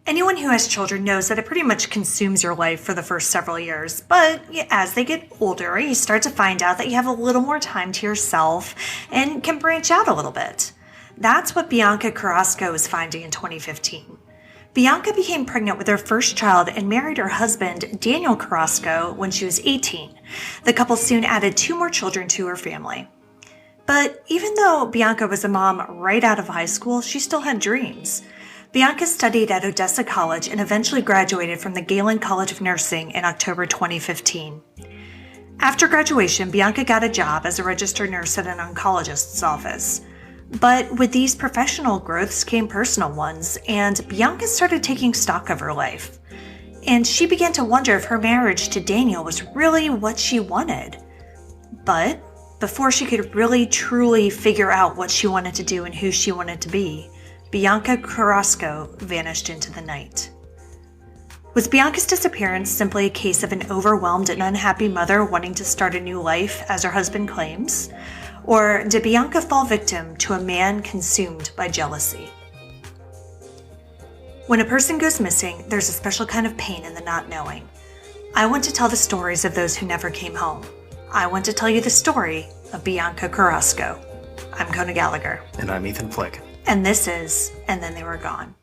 Anyone who has children knows that it pretty much consumes your life for the first several years, but as they get older, you start to find out that you have a little more time to yourself and can branch out a little bit. That's what Bianca Carrasco was finding in 2015. Bianca became pregnant with her first child and married her husband, Daniel Carrasco, when she was 18. The couple soon added 2 more children to her family. But even though Bianca was a mom right out of high school, she still had dreams. Bianca studied at Odessa College and eventually graduated from the Galen College of Nursing in October 2015. After graduation, Bianca got a job as a registered nurse at an oncologist's office. But with these professional growths came personal ones, and Bianca started taking stock of her life. And she began to wonder if her marriage to Daniel was really what she wanted. But before she could really truly figure out what she wanted to do and who she wanted to be, Bianca Carrasco vanished into the night. Was Bianca's disappearance simply a case of an overwhelmed and unhappy mother wanting to start a new life, as her husband claims? Or did Bianca fall victim to a man consumed by jealousy? When a person goes missing, there's a special kind of pain in the not knowing. I want to tell the stories of those who never came home. I want to tell you the story of Bianca Carrasco. I'm Kona Gallagher. And I'm Ethan Flick. And this is And Then They Were Gone.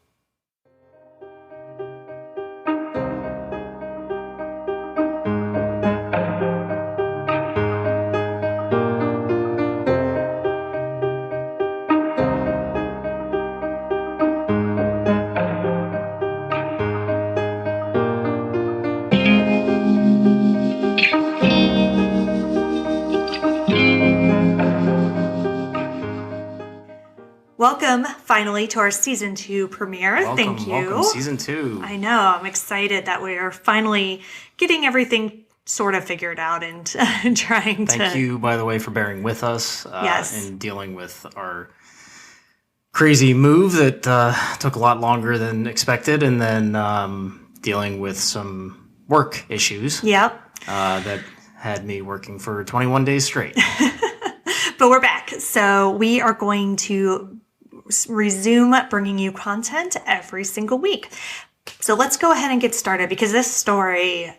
Welcome, finally, to our Season 2 premiere. Thank you. Welcome, Season 2. I know. I'm excited that we are finally getting everything sort of figured out and trying to... Thank you, by the way, for bearing with us Yes. and dealing with our crazy move that took a lot longer than expected, and then dealing with some work issues Yep. that had me working for 21 days straight. But we're back. So we are going to resume bringing you content every single week. So let's go ahead and get started, because this story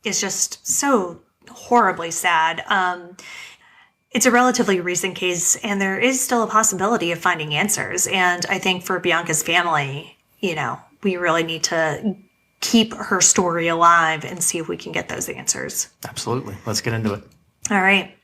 is just so horribly sad. It's a relatively recent case, and there is still a possibility of finding answers. And I think for Bianca's family, we really need to keep her story alive and see if we can get those answers. Absolutely. Let's get into it. All right.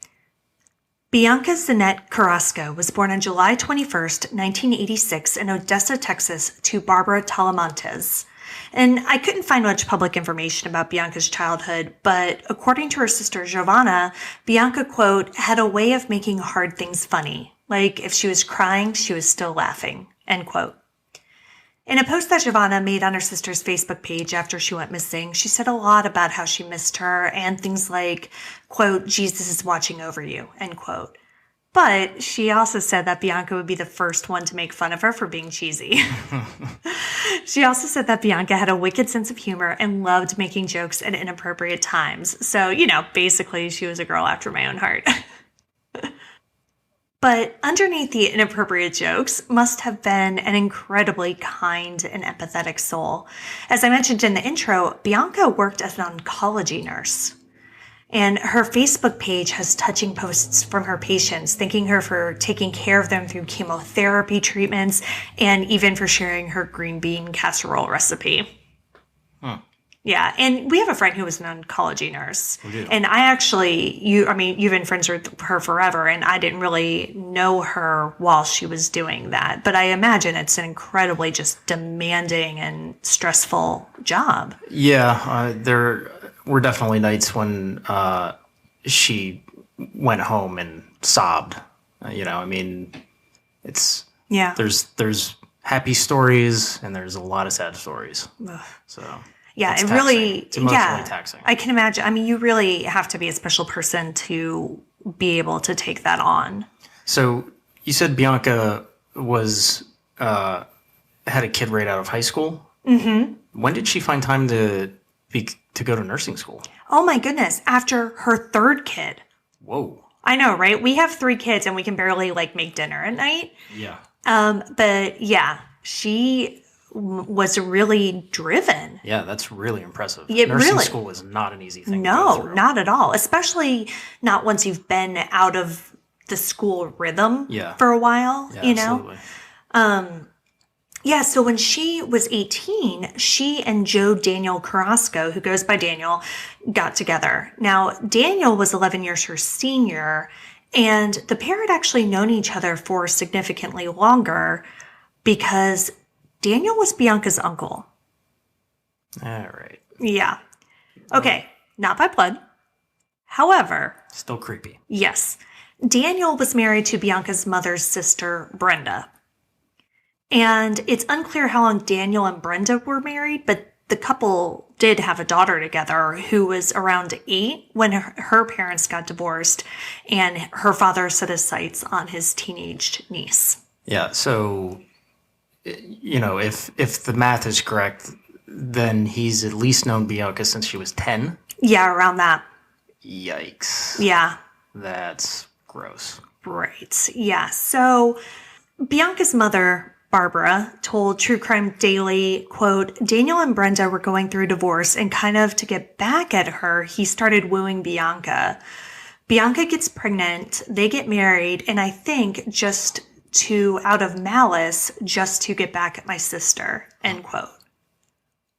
Bianca Zanette Carrasco was born on July 21st, 1986 in Odessa, Texas, to Barbara Talamantes. And I couldn't find much public information about Bianca's childhood, but according to her sister Giovanna, Bianca, quote, had a way of making hard things funny. Like if she was crying, she was still laughing, end quote. In a post that Giovanna made on her sister's Facebook page after she went missing, she said a lot about how she missed her and things like, quote, Jesus is watching over you, end quote. But she also said that Bianca would be the first one to make fun of her for being cheesy. She also said that Bianca had a wicked sense of humor and loved making jokes at inappropriate times. So, basically she was a girl after my own heart. But underneath the inappropriate jokes must have been an incredibly kind and empathetic soul. As I mentioned in the intro, Bianca worked as an oncology nurse. And her Facebook page has touching posts from her patients, thanking her for taking care of them through chemotherapy treatments and even for sharing her green bean casserole recipe. Huh. Yeah, and we have a friend who was an oncology nurse. We do. And I actually, you've been friends with her forever, and I didn't really know her while she was doing that. But I imagine it's an incredibly just demanding and stressful job. Yeah, there were definitely nights when she went home and sobbed. It's... Yeah. There's happy stories, and there's a lot of sad stories. Ugh. So... Yeah, it's it really, it's emotionally taxing. I can imagine. You really have to be a special person to be able to take that on. So you said Bianca was had a kid right out of high school. Mm-hmm. When did she find time to go to nursing school? Oh my goodness! After her third kid. Whoa! I know, right? We have 3 kids, and we can barely make dinner at night. Yeah. But yeah, she was really driven. Yeah, that's really impressive. It Nursing really- school is not an easy thing to go No, through. not at all. Especially not once you've been out of the school rhythm Yeah. for a while, Yeah, you know? absolutely. Yeah, so when she was 18, she and Joe Daniel Carrasco, who goes by Daniel, got together. Now, Daniel was 11 years her senior, and the pair had actually known each other for significantly longer because Daniel was Bianca's uncle. All right. Yeah. Okay, not by blood. However, Still creepy. yes, Daniel was married to Bianca's mother's sister, Brenda. And it's unclear how long Daniel and Brenda were married, but the couple did have a daughter together who was around 8 when her parents got divorced, and her father set his sights on his teenaged niece. Yeah, so, if the math is correct, then he's at least known Bianca since she was 10. Yeah, around that. Yikes. Yeah. That's gross. Right. Yeah. So Bianca's mother, Barbara, told True Crime Daily, quote, Daniel and Brenda were going through a divorce, and kind of to get back at her, he started wooing Bianca. Bianca gets pregnant, they get married, and I think out of malice, just to get back at my sister, end quote.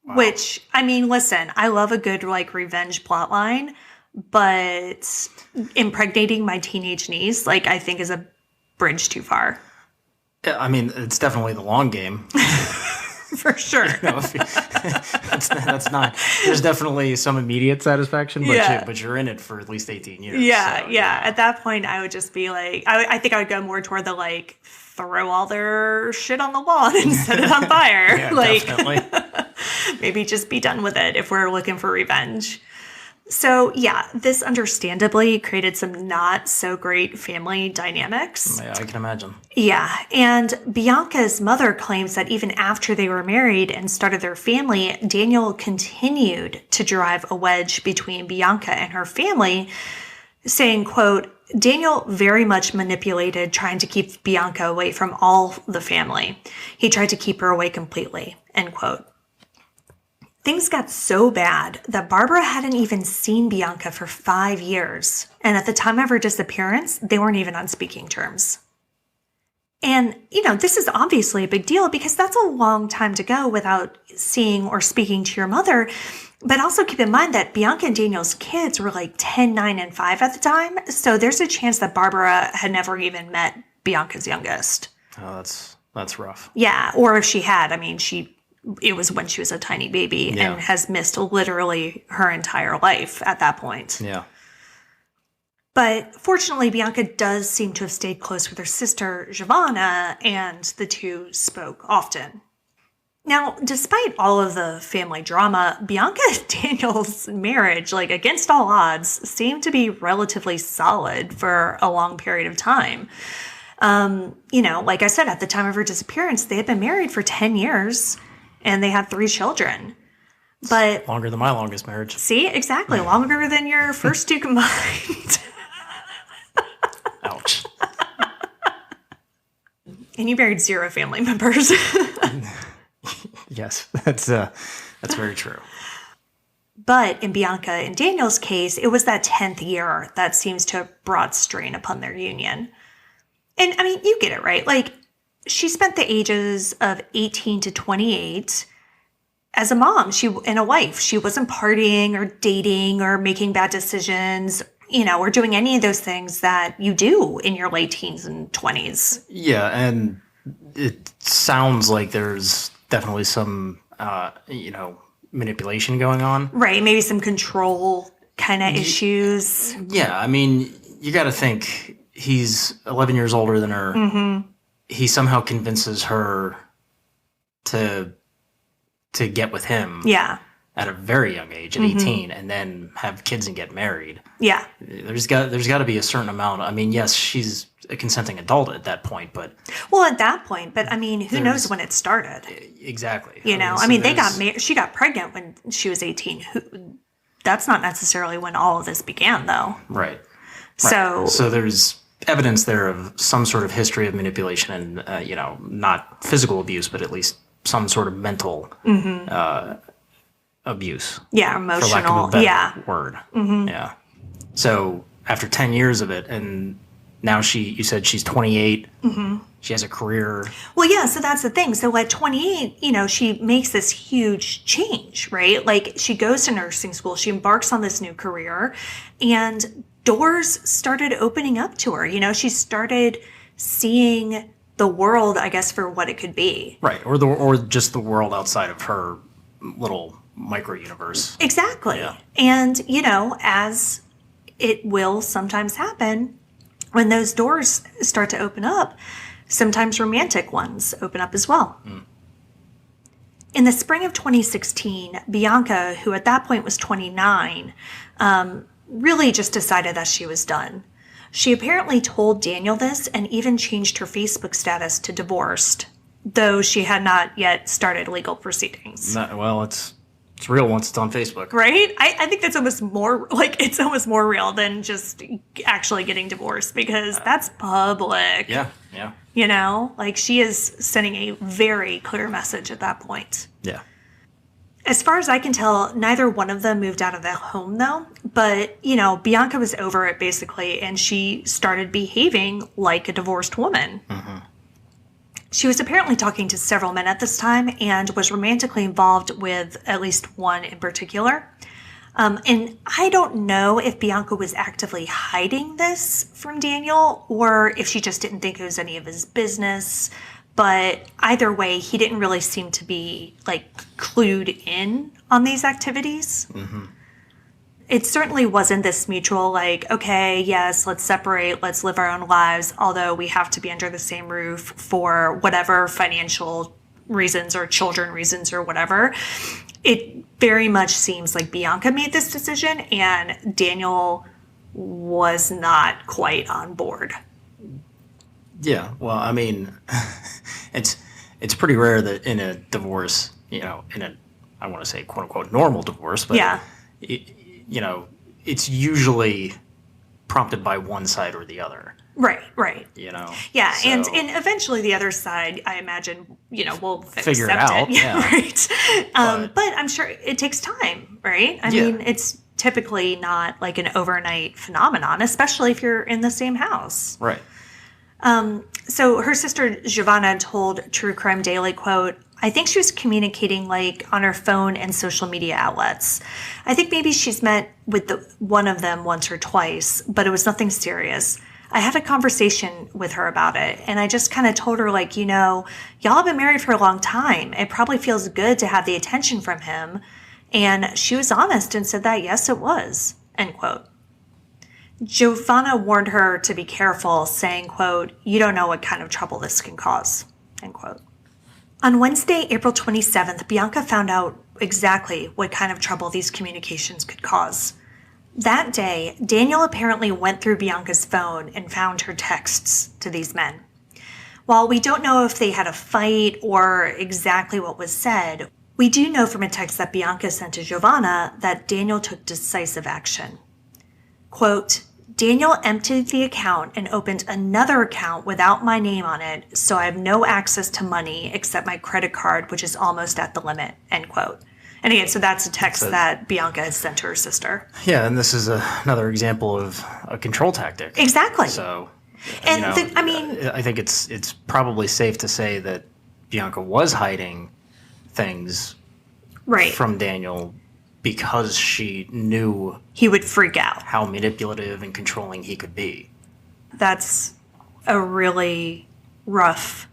Wow. Which, I mean, listen, I love a good, revenge plotline, but impregnating my teenage niece, I think is a bridge too far. I mean, it's definitely the long game. For sure. That's not. There's definitely some immediate satisfaction, but you're in it for at least 18 years. Yeah, so, yeah. At that point, I would just be I think I would go more toward the throw all their shit on the wall and set it on fire. Yeah, definitely. Maybe just be done with it if we're looking for revenge. So, yeah, this understandably created some not so great family dynamics. Yeah, I can imagine. Yeah, and Bianca's mother claims that even after they were married and started their family, Daniel continued to drive a wedge between Bianca and her family, saying, quote, Daniel very much manipulated trying to keep Bianca away from all the family. He tried to keep her away completely, end quote. Things got so bad that Barbara hadn't even seen Bianca for 5 years. And at the time of her disappearance, they weren't even on speaking terms. And, this is obviously a big deal because that's a long time to go without seeing or speaking to your mother. But also keep in mind that Bianca and Daniel's kids were 10, 9, and 5 at the time. So there's a chance that Barbara had never even met Bianca's youngest. Oh, that's rough. Yeah, or if she had, it was when she was a tiny baby and has missed literally her entire life at that point. Yeah. But fortunately, Bianca does seem to have stayed close with her sister, Giovanna, and the two spoke often. Now, despite all of the family drama, Bianca and Daniel's marriage, against all odds, seemed to be relatively solid for a long period of time. Like I said, at the time of her disappearance, they had been married for 10 years. And they had 3 children. But longer than my longest marriage. See, exactly. Longer than your first 2 combined. Ouch. And you married 0 family members. Yes, that's very true. But in Bianca and Daniel's case, it was that 10th year that seems to have brought strain upon their union. And you get it, right? She spent the ages of 18 to 28 as a mom and a wife. She wasn't partying or dating or making bad decisions, or doing any of those things that you do in your late teens and 20s. Yeah, and it sounds like there's definitely some, manipulation going on. Right, maybe some control kind of issues. Yeah, you got to think he's 11 years older than her. Mm-hmm. He somehow convinces her to get with him. Yeah. At a very young age, at 18, and then have kids and get married. Yeah. There's got to be a certain amount. Yes, she's a consenting adult at that point, but at that point, but who knows when it started? Exactly. They got married. She got pregnant when she was 18. That's not necessarily when all of this began, though. Right. So there's evidence there of some sort of history of manipulation and, not physical abuse, but at least some sort of mental abuse. Yeah, For lack emotional. of a better Yeah. word. Yeah. So after 10 years of it, and now you said she's 28. She has a career. Well, yeah, so that's the thing. So at 28, she makes this huge change, right? Like she goes to nursing school, she embarks on this new career, and doors started opening up to her. She started seeing the world, I guess, for what it could be. Right. Or just the world outside of her little micro universe. Exactly. Yeah. And, as it will sometimes happen, when those doors start to open up, sometimes romantic ones open up as well. In the spring of 2016, Bianca, who at that point was 29, really just decided that she was done. She apparently told Daniel this and even changed her Facebook status to divorced, though she had not yet started legal proceedings. Well, it's real once it's on Facebook. Right? I think that's almost more, it's almost more real than just actually getting divorced, because that's public. Yeah, yeah. She is sending a very clear message at that point. Yeah. As far as I can tell, neither one of them moved out of the home, though. But, Bianca was over it, basically, and she started behaving like a divorced woman. She was apparently talking to several men at this time and was romantically involved with at least one in particular. And I don't know if Bianca was actively hiding this from Daniel or if she just didn't think it was any of his business. But either way, he didn't really seem to be, clued in on these activities. It certainly wasn't this mutual, okay, yes, let's separate, let's live our own lives, although we have to be under the same roof for whatever financial reasons or children reasons or whatever. It very much seems like Bianca made this decision and Daniel was not quite on board. Yeah, well, I mean, it's pretty rare that in a divorce, in a, I want to say, quote unquote, normal divorce, but yeah. It's usually prompted by one side or the other. Right. Yeah, So, and eventually the other side, I imagine, will figure it accept out. it. Yeah. Right. But I'm sure it takes time, right? I mean, it's typically not like an overnight phenomenon, especially if you're in the same house. Right. So her sister Giovanna told True Crime Daily, quote, I think she was communicating on her phone and social media outlets. I think maybe she's met with one of them once or twice, but it was nothing serious. I had a conversation with her about it, and I just kind of told her, y'all have been married for a long time. It probably feels good to have the attention from him. And she was honest and said that, yes, it was, end quote. Giovanna warned her to be careful, saying, quote, you don't know what kind of trouble this can cause, end quote. On Wednesday, April 27th, Bianca found out exactly what kind of trouble these communications could cause. That day, Daniel apparently went through Bianca's phone and found her texts to these men. While we don't know if they had a fight or exactly what was said, we do know from a text that Bianca sent to Giovanna that Daniel took decisive action. Quote, Daniel emptied the account and opened another account without my name on it, so I have no access to money except my credit card, which is almost at the limit, end quote. And again, so that's a text that Bianca has sent to her sister. Yeah, and this is another example of a control tactic. Exactly. So, and I think it's probably safe to say that Bianca was hiding things from Daniel because she knew he would freak out, how manipulative and controlling he could be. That's a really rough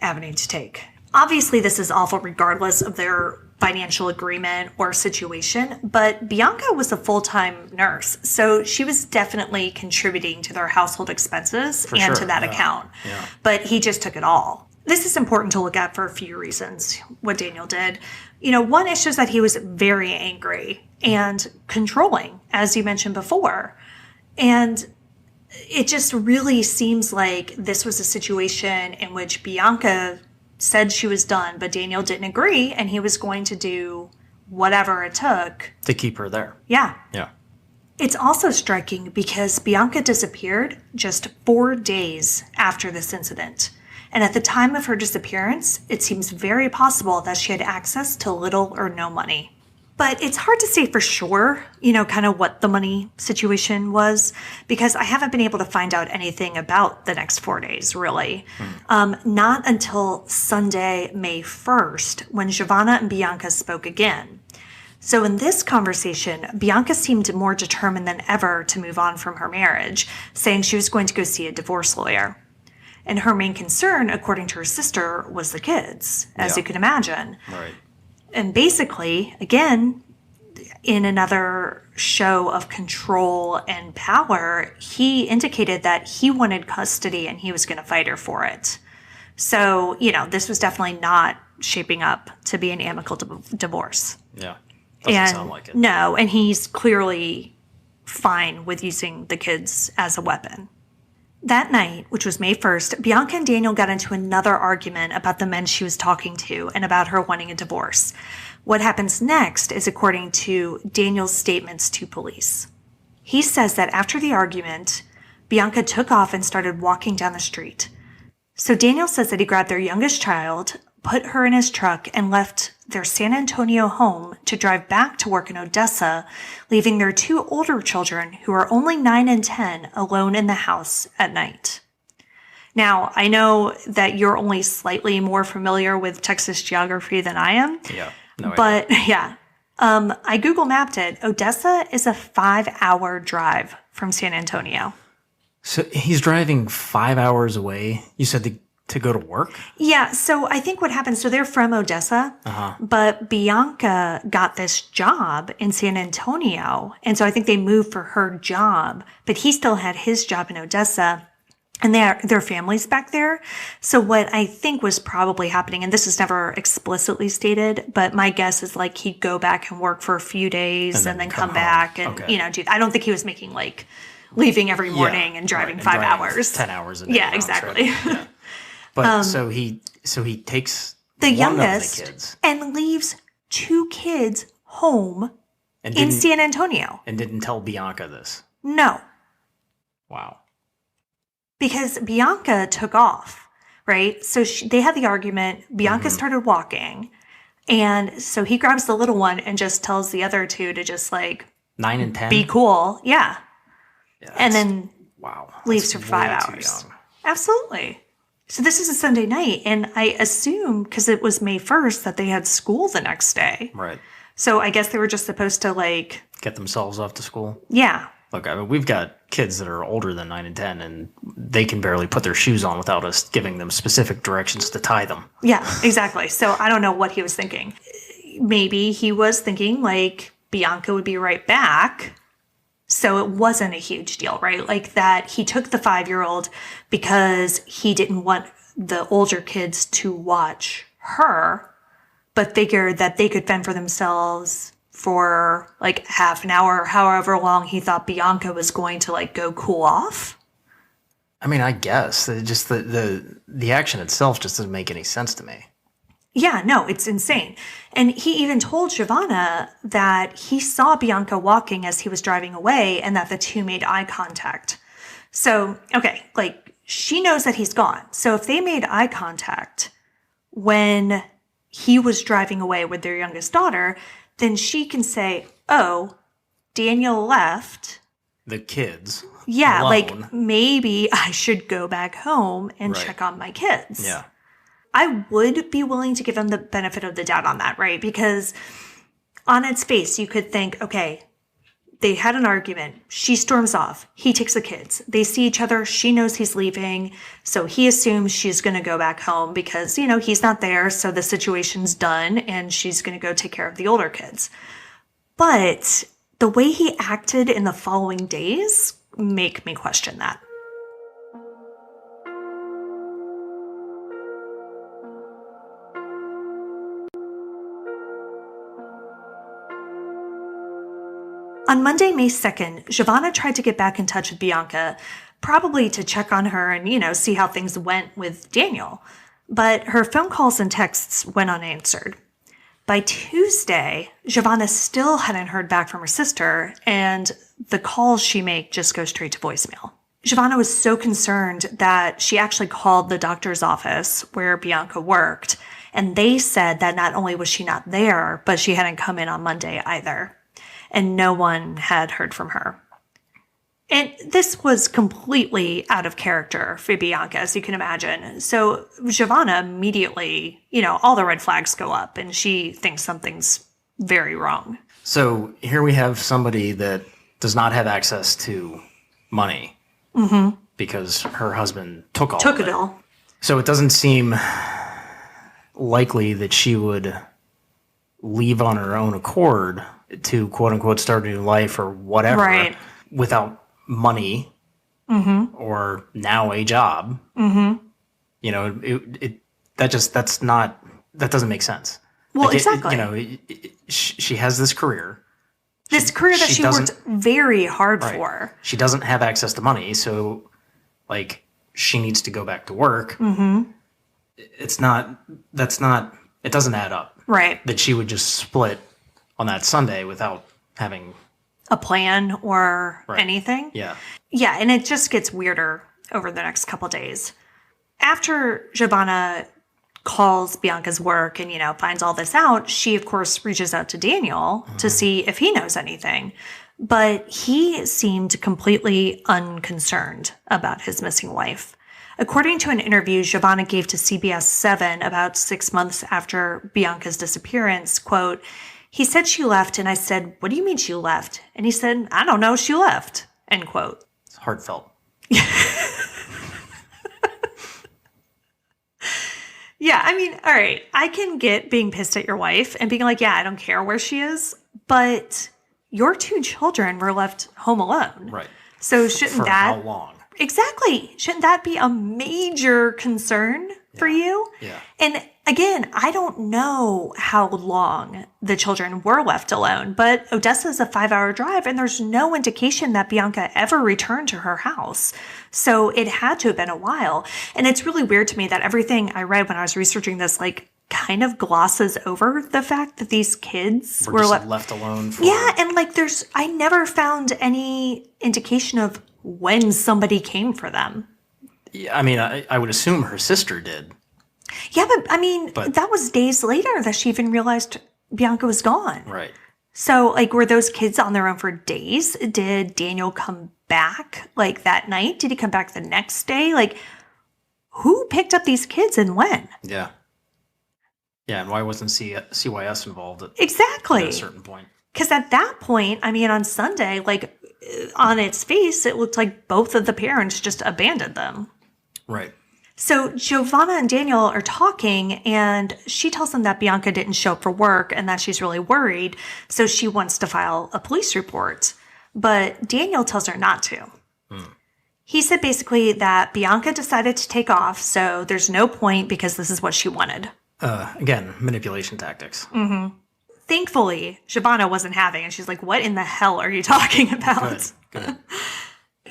avenue to take. Obviously, this is awful regardless of their financial agreement or situation, but Bianca was a full-time nurse, so she was definitely contributing to their household expenses to that account. Yeah. But he just took it all. This is important to look at for a few reasons, what Daniel did. One issue is that he was very angry and controlling, as you mentioned before. And it just really seems like this was a situation in which Bianca said she was done, but Daniel didn't agree, and he was going to do whatever it took to keep her there. Yeah. Yeah. It's also striking because Bianca disappeared just 4 days after this incident. And at the time of her disappearance, it seems very possible that she had access to little or no money. But it's hard to say for sure, kind of what the money situation was, because I haven't been able to find out anything about the next 4 days, really. Not until Sunday, May 1st, when Giovanna and Bianca spoke again. So in this conversation, Bianca seemed more determined than ever to move on from her marriage, saying she was going to go see a divorce lawyer. And her main concern, according to her sister, was the kids, as you can imagine. Right. And basically, again, in another show of control and power, he indicated that he wanted custody and he was going to fight her for it. So, this was definitely not shaping up to be an amicable divorce. Yeah. Doesn't sound like it. No, and he's clearly fine with using the kids as a weapon. That night, which was May 1st, Bianca and Daniel got into another argument about the men she was talking to and about her wanting a divorce. What happens next is according to Daniel's statements to police. He says that after the argument, Bianca took off and started walking down the street. So Daniel says that he grabbed their youngest child, put her in his truck, and left their San Antonio home to drive back to work in Odessa, leaving their two older children, who are only 9 and 10, alone in the house at night. Now, I know that you're only slightly more familiar with Texas geography than I am. Yeah. No idea. But yeah, I Google mapped it. Odessa is a 5-hour drive from San Antonio. So he's driving 5 hours away. You said to go to work? Yeah, so I think what happened, so they're from Odessa, but Bianca got this job in San Antonio. And so I think they moved for her job, but he still had his job in Odessa. And their family's back there. So what I think was probably happening, and this is never explicitly stated, but my guess is like he'd go back and work for a few days and then come back and, I don't think he was making leaving every morning and driving 5 hours. 10 hours a day. Yeah, exactly. Yeah. But so he takes the one youngest of the kids and leaves 2 kids home in San Antonio. And didn't tell Bianca this. No. Wow. Because Bianca took off, right? So they had the argument. Bianca started walking. And so he grabs the little one and just tells the other two to just 9 and 10? be cool. Yeah. And then leaves That's for 5 way too hours. young. Absolutely. So this is a Sunday night. And I assume, because it was May 1st, that they had school the next day. Right. So I guess they were just supposed to get themselves off to school. Yeah. Look, I mean, we've got kids that are older than 9 and 10, and they can barely put their shoes on without us giving them specific directions to tie them. Yeah, exactly. So I don't know what he was thinking. Maybe he was thinking Bianca would be right back. So it wasn't a huge deal, right? That he took the 5-year-old because he didn't want the older kids to watch her, but figured that they could fend for themselves for half an hour or however long he thought Bianca was going to go cool off. I mean, I guess just the action itself just doesn't make any sense to me. Yeah, no, it's insane. And he even told Giovanna that he saw Bianca walking as he was driving away and that the two made eye contact. So, okay, she knows that he's gone. So if they made eye contact when he was driving away with their youngest daughter, then she can say, oh, Daniel left. The kids. Yeah, alone. Maybe I should go back home and check on my kids. Yeah. I would be willing to give him the benefit of the doubt on that, right? Because on its face, you could think, okay, they had an argument. She storms off. He takes the kids. They see each other. She knows he's leaving. So he assumes she's going to go back home because, he's not there. So the situation's done and she's going to go take care of the older kids. But the way he acted in the following days make me question that. On Monday, May 2nd, Giovanna tried to get back in touch with Bianca, probably to check on her and, see how things went with Daniel. But her phone calls and texts went unanswered. By Tuesday, Giovanna still hadn't heard back from her sister, and the calls she made just go straight to voicemail. Giovanna was so concerned that she actually called the doctor's office where Bianca worked, and they said that not only was she not there, but she hadn't come in on Monday either, and no one had heard from her. And this was completely out of character for Bianca, as you can imagine. So Giovanna immediately, all the red flags go up, and she thinks something's very wrong. So here we have somebody that does not have access to money because her husband took it all. So it doesn't seem likely that she would leave on her own accord to quote unquote start a new life or whatever without money or now a job. That doesn't make sense. Well, exactly. She has this career. This career that she worked very hard for. She doesn't have access to money, so she needs to go back to work. It doesn't add up. Right. That she would just split on that Sunday without having a plan or anything. Yeah. Yeah, and it just gets weirder over the next couple days. After Giovanna calls Bianca's work and, finds all this out, she, of course, reaches out to Daniel to see if he knows anything. But he seemed completely unconcerned about his missing wife. According to an interview Giovanna gave to CBS 7 about 6 months after Bianca's disappearance, quote, "He said she left, and I said, 'What do you mean she left?' And he said, 'I don't know, she left,'" end quote. It's heartfelt. Yeah, all right, I can get being pissed at your wife and being like, yeah, I don't care where she is, but your 2 children were left home alone. Right. So shouldn't For that... how long? Exactly. Shouldn't that be a major concern for you? Yeah. And again, I don't know how long the children were left alone, but Odessa is a 5-hour drive and there's no indication that Bianca ever returned to her house. So it had to have been a while. And it's really weird to me that everything I read when I was researching this, kind of glosses over the fact that these kids were left alone. And I never found any indication of when somebody came for them. Yeah, I would assume her sister did. Yeah, but that was days later that she even realized Bianca was gone. Right. So, were those kids on their own for days? Did Daniel come back, that night? Did he come back the next day? Who picked up these kids and when? Yeah. Yeah, and why wasn't CYS involved at a certain point? Because at that point, on Sunday, on its face, it looked like both of the parents just abandoned them. Right. So Giovanna and Daniel are talking, and she tells them that Bianca didn't show up for work and that she's really worried, so she wants to file a police report. But Daniel tells her not to. He said basically that Bianca decided to take off, so there's no point because this is what she wanted. Again, manipulation tactics. Thankfully, Giovanna wasn't having it. She's like, what in the hell are you talking about? Good.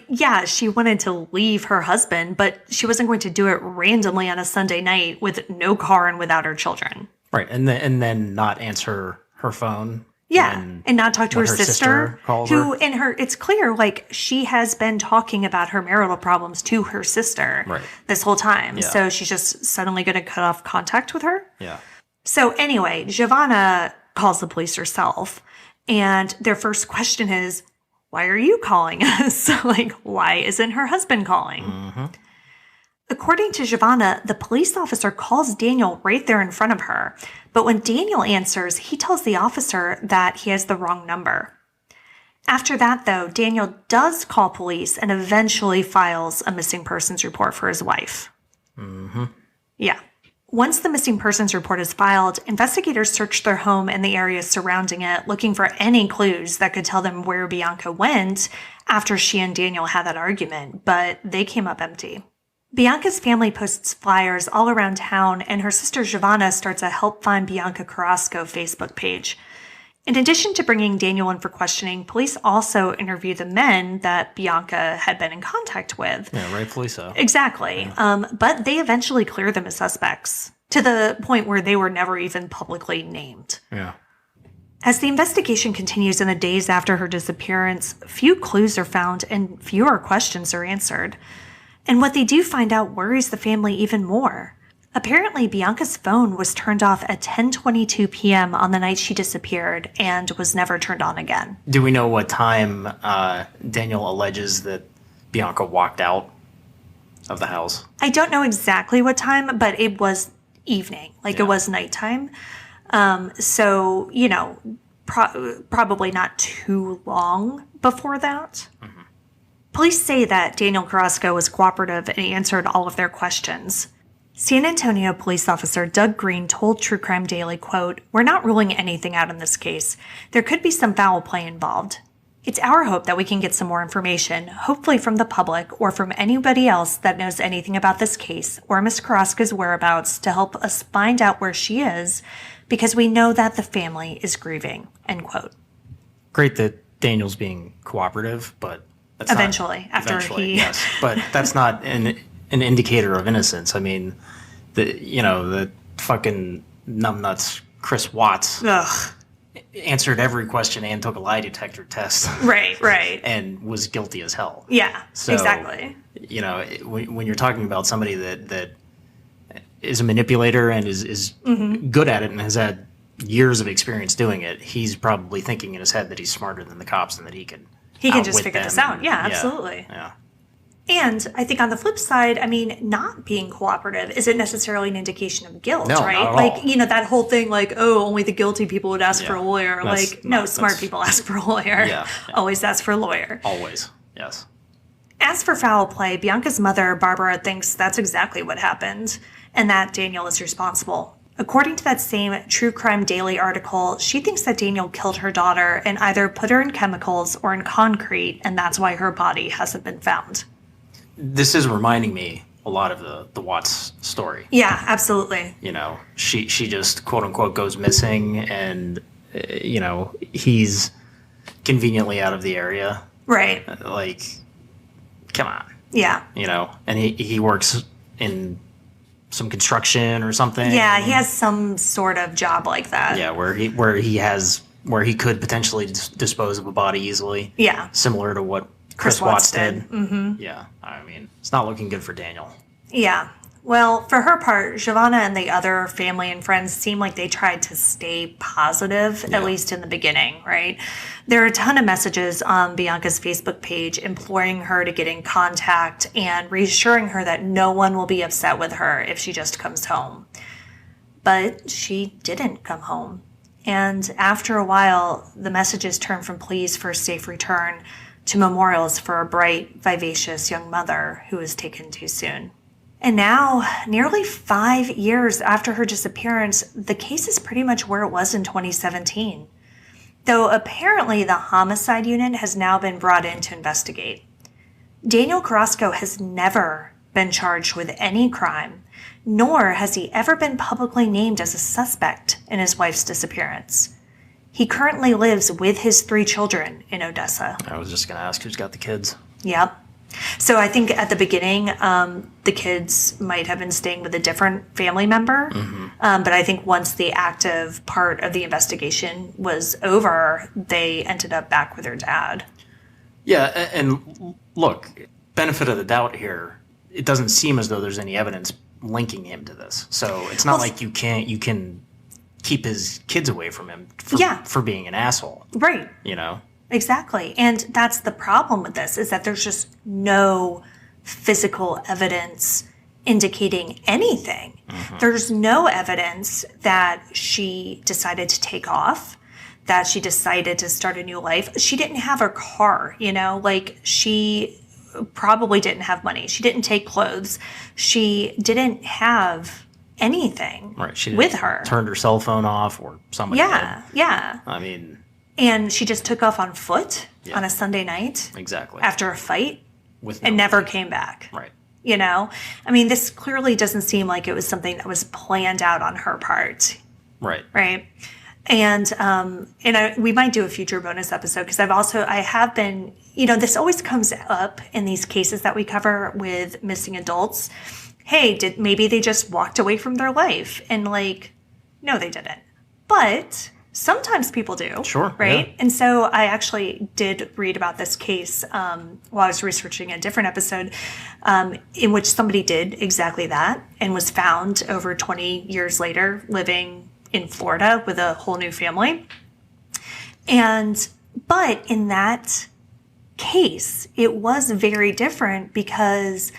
Yeah, she wanted to leave her husband, but she wasn't going to do it randomly on a Sunday night with no car and without her children. Right, and then not answer her phone. Yeah, and not talk to her sister who, her. in her, it's clear, she has been talking about her marital problems to her sister this whole time. Yeah. So she's just suddenly going to cut off contact with her. Yeah. So anyway, Giovanna calls the police herself, and their first question is, why are you calling us? Why isn't her husband calling? According to Giovanna, the police officer calls Daniel right there in front of her. But when Daniel answers, he tells the officer that he has the wrong number. After that, though, Daniel does call police and eventually files a missing persons report for his wife. Yeah. Once the missing persons report is filed, investigators search their home and the area surrounding it, looking for any clues that could tell them where Bianca went after she and Daniel had that argument, but they came up empty. Bianca's family posts flyers all around town, and her sister Giovanna starts a Help Find Bianca Carrasco Facebook page. In addition to bringing Daniel in for questioning, police also interview the men that Bianca had been in contact with. Yeah, rightfully so. Exactly. Yeah. But they eventually clear them as suspects, to the point where they were never even publicly named. Yeah. As the investigation continues in the days after her disappearance, few clues are found and fewer questions are answered. And what they do find out worries the family even more. Apparently, Bianca's phone was turned off at 10:22 p.m. on the night she disappeared and was never turned on again. Do we know what time Daniel alleges that Bianca walked out of the house? I don't know exactly what time, but it was evening. It was nighttime. So, probably not too long before that. Mm-hmm. Police say that Daniel Carrasco was cooperative and answered all of their questions. San Antonio police officer Doug Green told True Crime Daily, quote, "We're not ruling anything out in this case. There could be some foul play involved. It's our hope that we can get some more information, hopefully from the public or from anybody else that knows anything about this case or Miss Carrasco's whereabouts to help us find out where she is, because we know that the family is grieving," end quote. Great that Daniel's being cooperative, but that's eventually. Yes, but that's not an indicator of innocence. I mean, the fucking numbnuts Chris Watts answered every question and took a lie detector test. Right. And was guilty as hell. Yeah, so, exactly. When you're talking about somebody that is a manipulator and is good at it and has had years of experience doing it, he's probably thinking in his head that he's smarter than the cops and that he can just figure this out. Yeah, absolutely. Yeah. And I think on the flip side, not being cooperative isn't necessarily an indication of guilt, no, right? Not at all. That whole thing only the guilty people would ask for a lawyer. Smart people ask for a lawyer. Yeah. Always ask for a lawyer. Always, yes. As for foul play, Bianca's mother, Barbara, thinks that's exactly what happened and that Daniel is responsible. According to that same True Crime Daily article, she thinks that Daniel killed her daughter and either put her in chemicals or in concrete, and that's why her body hasn't been found. This is reminding me a lot of the Watts story. Yeah, absolutely. She just quote unquote goes missing, and he's conveniently out of the area. Right. Come on. Yeah. And he works in some construction or something. Yeah, he has some sort of job like that. Yeah, where he could potentially dispose of a body easily. Yeah. Similar to what Chris Watts did. Mm-hmm. Yeah, it's not looking good for Daniel. Yeah. Well, for her part, Giovanna and the other family and friends seem like they tried to stay positive, at least in the beginning, right? There are a ton of messages on Bianca's Facebook page imploring her to get in contact and reassuring her that no one will be upset with her if she just comes home. But she didn't come home. And after a while, the messages turned from pleas for a safe return to memorials for a bright, vivacious young mother who was taken too soon. And now, nearly 5 years after her disappearance, the case is pretty much where it was in 2017. Though apparently the homicide unit has now been brought in to investigate. Daniel Carrasco has never been charged with any crime, nor has he ever been publicly named as a suspect in his wife's disappearance. He currently lives with his 3 children in Odessa. I was just going to ask who's got the kids. Yep. So I think at the beginning, the kids might have been staying with a different family member. Mm-hmm. But I think once the active part of the investigation was over, they ended up back with their dad. Yeah, and look, benefit of the doubt here, it doesn't seem as though there's any evidence linking him to this. So it's not like you can keep his kids away from him for being an asshole. Right. Exactly. And that's the problem with this, is that there's just no physical evidence indicating anything. Mm-hmm. There's no evidence that she decided to take off, that she decided to start a new life. She didn't have her car, she probably didn't have money. She didn't take clothes. She didn't have anything with her. Turned her cell phone off or somebody did. Yeah. And she just took off on foot on a Sunday night. Exactly. After a fight. And never came back. Right. This clearly doesn't seem like it was something that was planned out on her part. Right. Right. And we might do a future bonus episode because I have been, this always comes up in these cases that we cover with missing adults. Hey, maybe they just walked away from their life and no, they didn't. But Sometimes people do. Sure. Right? Yeah. And so I actually did read about this case while I was researching a different episode in which somebody did exactly that and was found over 20 years later living in Florida with a whole new family. But in that case, it was very different because,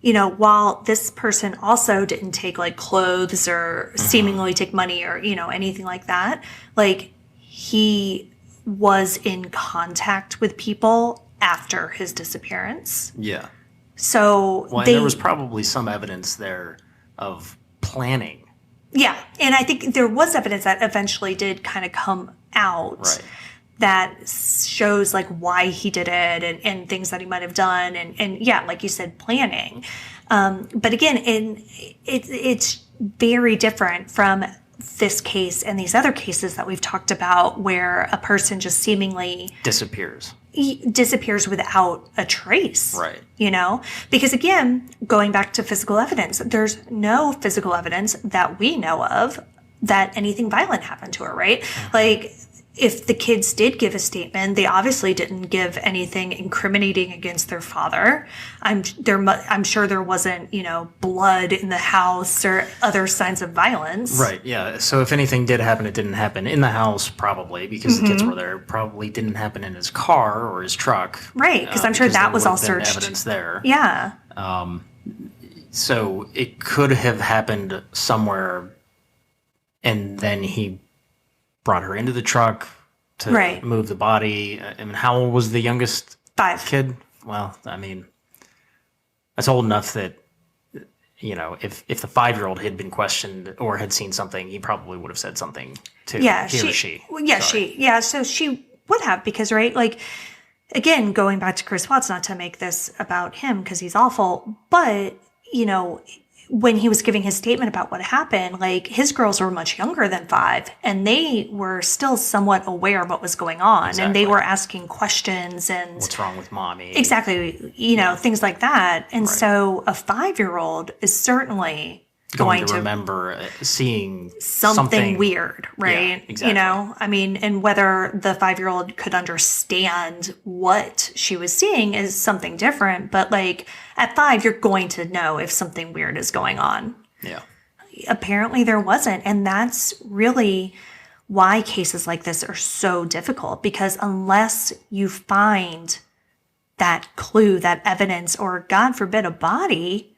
while this person also didn't take like clothes or seemingly take money or, anything like that, like he was in contact with people after his disappearance. Yeah. So there was probably some evidence there of planning. Yeah. And I think there was evidence that eventually did kind of come out. Right. That shows like why he did it and things that he might have done. And yeah, like you said, planning. But again, it's very different from this case and these other cases that we've talked about where a person just seemingly disappears without a trace. Right. Because again, going back to physical evidence, there's no physical evidence that we know of that anything violent happened to her, right? Like, if the kids did give a statement, they obviously didn't give anything incriminating against their father. I'm sure there wasn't, blood in the house or other signs of violence. Right. Yeah. So if anything did happen, it didn't happen in the house, probably because the kids were there. Probably didn't happen in his car or his truck. Right. Because I'm sure that was all searched. Evidence there. Yeah. So it could have happened somewhere, and then he brought her into the truck to move the body. I mean, how old was the youngest 5 kid? Well, I mean, that's old enough that, if the 5-year-old had been questioned or had seen something, he probably would have said something to she. Well, yeah, Sorry. She. Yeah, so she would have because, right, like, again, going back to Chris Watts, not to make this about him because he's awful, but, when he was giving his statement about what happened, like his girls were much younger than 5 and they were still somewhat aware of what was going on. Exactly. And they were asking questions and what's wrong with mommy? Exactly. Things like that. And so a 5-year-old is certainly going to remember seeing something weird, right? Yeah, exactly. And whether the 5-year-old could understand what she was seeing is something different. But like at 5, you're going to know if something weird is going on. Yeah. Apparently there wasn't. And that's really why cases like this are so difficult, because unless you find that clue, that evidence, or God forbid, a body,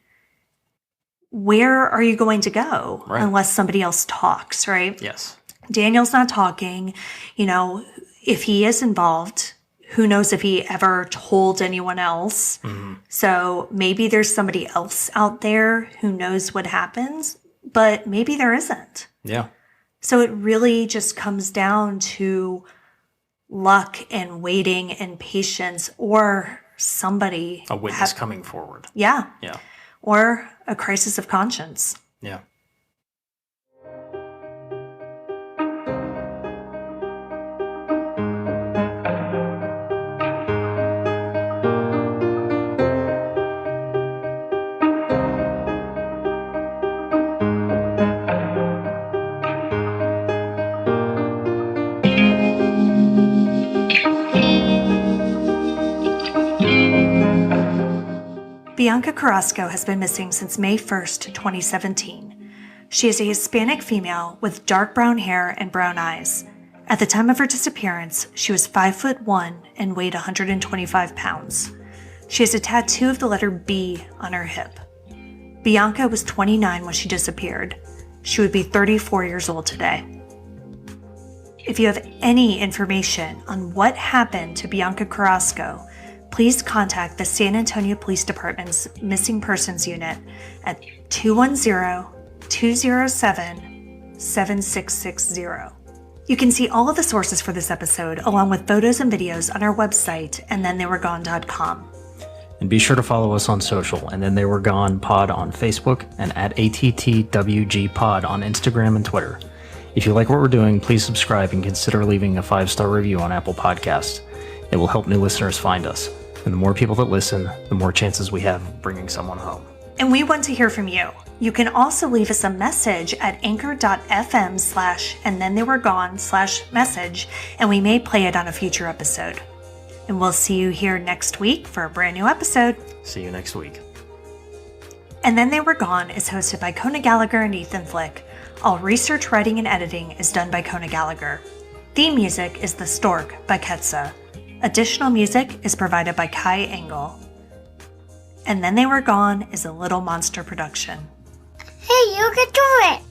where are you going to go unless somebody else talks, right? Yes. Daniel's not talking. If he is involved, who knows if he ever told anyone else. Mm-hmm. So maybe there's somebody else out there who knows what happens, but maybe there isn't. Yeah. So it really just comes down to luck and waiting and patience, or somebody. A witness coming forward. Yeah. Yeah. Or a crisis of conscience. Yeah. Bianca Carrasco has been missing since May 1st, 2017. She is a Hispanic female with dark brown hair and brown eyes. At the time of her disappearance, she was 5'1" and weighed 125 pounds. She has a tattoo of the letter B on her hip. Bianca was 29 when she disappeared. She would be 34 years old today. If you have any information on what happened to Bianca Carrasco, please contact the San Antonio Police Department's Missing Persons Unit at 210-207-7660. You can see all of the sources for this episode, along with photos and videos, on our website, andthentheyweregone.com. And be sure to follow us on social, And Then They Were Gone Pod on Facebook and at ATTWG Pod on Instagram and Twitter. If you like what we're doing, please subscribe and consider leaving a 5-star review on Apple Podcasts. It will help new listeners find us. And the more people that listen, the more chances we have of bringing someone home. And we want to hear from you. You can also leave us a message at anchor.fm/andthentheywere gone/message, and we may play it on a future episode. And we'll see you here next week for a brand new episode. See you next week. And Then They Were Gone is hosted by Kona Gallagher and Ethan Flick. All research, writing, and editing is done by Kona Gallagher. Theme music is The Stork by Ketsa. Additional music is provided by Kai Engel. And Then They Were Gone is a Little Monster production. Hey, you can do it!